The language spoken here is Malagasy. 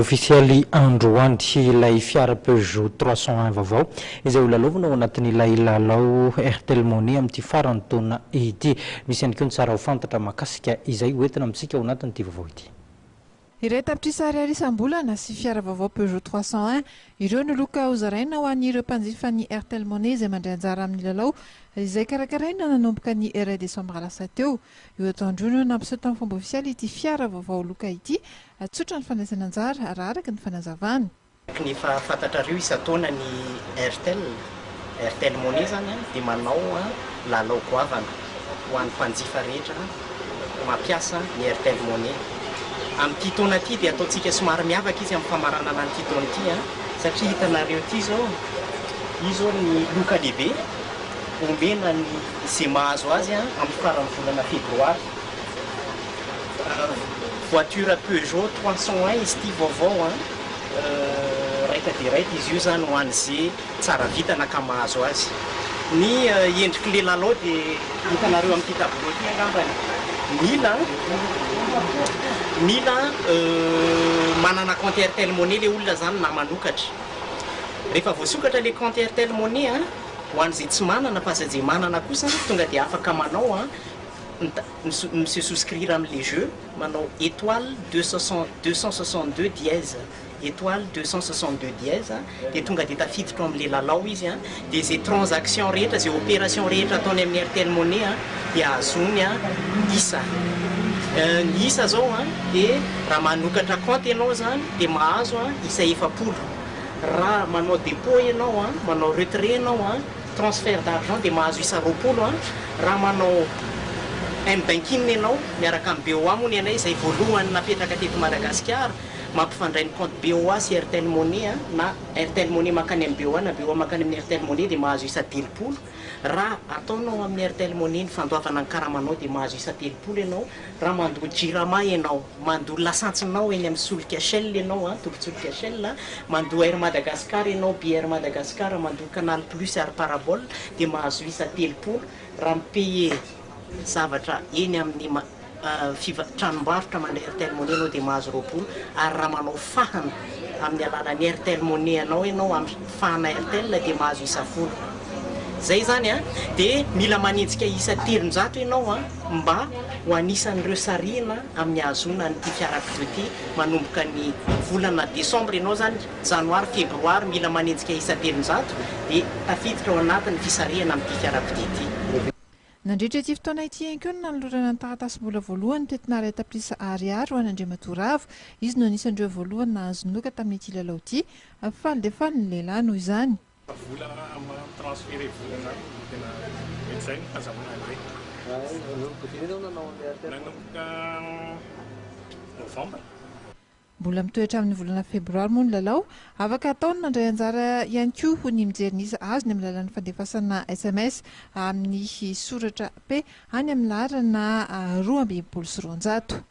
Ofisialy androany ilay fiara Peugeot 301 vaovao izay ho lalaovina ao anatin'ilay lalao Airtel Money amin'ity farany taona ity. Misy ihany koa ny tsara ho fantatra mahakasika izay hoentina amintsika ao anatin'ity vaovao ity. Ireto tapitrisa ariary isam-bolana sy fiara vaovao Peugeot 301 ireo no loka hozaraina ho an'ireo mpanjifa ny Airtel Money izay mandray anjara amin'ny lalao izay karakaraina nanomboka ny 1 Desambra lasa teo. Io atandrono nampiseho tamin'ny fomba ofisialy ity fiara vaovao loka ity atsotra ny fandraisana anjara raha araka ny fanazavana. Ny fahafantatrareo isan-taona ny Airtel Money zany dia manao lalao goavana ho an'ny mpanjifa rehetra mampiasa ny Airtel Money. Amin'ity taona ity dia ataontsika somary miavaka izy amin'ny famaranana an'ity taona ity satria hitanareo ity zao ny loka lehibe omena ny izay mahazo azy amin'ny faran'ny volana febroary. Voiture Peugeot 301 izy ity vaovao raika dia raika izy io zany ho an'izay tsara vitana ka mahazo azy. Ny endrik'ilay lalao dia hitanareo amin'ity tableau ity angambany. Mila manana compte Airtel Money le olona zany na manokatra. Rehefa voasokatra le compte Airtel Money ho an'izay tsy manana fa izay manana kosa tonga dia afaka manao monsieur souscrire amin'le jeu manao étoile 262 dièse étoile 262 dièse dia tonga dia tafiditra amin'le lalao izy dia zay transaction rehetra zay opération rehetra ataony amin'ny Airtel Money dia azony isa. Ny isa zao dia raha manokatra compte ianao zany dia mahazo isa 700. Raha manao dépôt ianao manao retrait ianao transfert d'argent dia mahazo isa 20. Raha manao M-banking ianao miaraka amin'ny BOA moa ny anay izay voalohany napetraka teto Madagasikara mampifandray ny compte BOA sy Airtel Money na Airtel Money makany amin'ny BOA na BOA makany amin'ny Airtel Money dia mahazo isa 30. Raha ataonao amin'ny Airtel Money ny fandoavana ny karamanao dia mahazo isa 30 ianao. Raha mandoa jirama ianao, mandoa lasantsinao eny amin'ny solika Shell ianao tobin-tsolika Shell, mandoa Air Madagascar ianao, BR Madagascar, mandoa Canal Plus ary Parabole dia mahazo isa 30. Raha mipaye zavatra eny amin'ny tranombarotra mandray Airtel Money ianao dia mahazo 20. Ary raha manao fahana amin'ny alalan'ny Airtel Money ianao amin'ny fahana Airtel dia mahazo isa 10. Zay zany dia mila manenjika isa 300 ianao mba ho anisan'ireo sarina amin'ny azona nyity fiarakodia ity manomboka ny volana Desambra ianao zany janoary febroary mila manenjika isa 300 dia tafiditra ao anatin'ny fisarihana amin'ity fiarakodia ity. Nandritra ity fotoana ity ihany koa nanolorana ny taratasy-bola voalohany tetinary tapitrisa ariary ho an'Andriamatoravo. Izy no anisan'ireo voalohany nahazo noka tamin'ity lalao ity. Faly dia faly ny lehilahy noho izany. Vola transféré vola tena mety zay azahoana an'ireny. Nanomboka novambra. Mbola mitoetra amin'ny volana febroary moa ny lalao. Afaka ataony mandray anjara ihany koa ny mijery ny azony amin'ny lalan'ny fandefasana SMS amin'ny soratra P any amin'ny lara na 220 sy 200.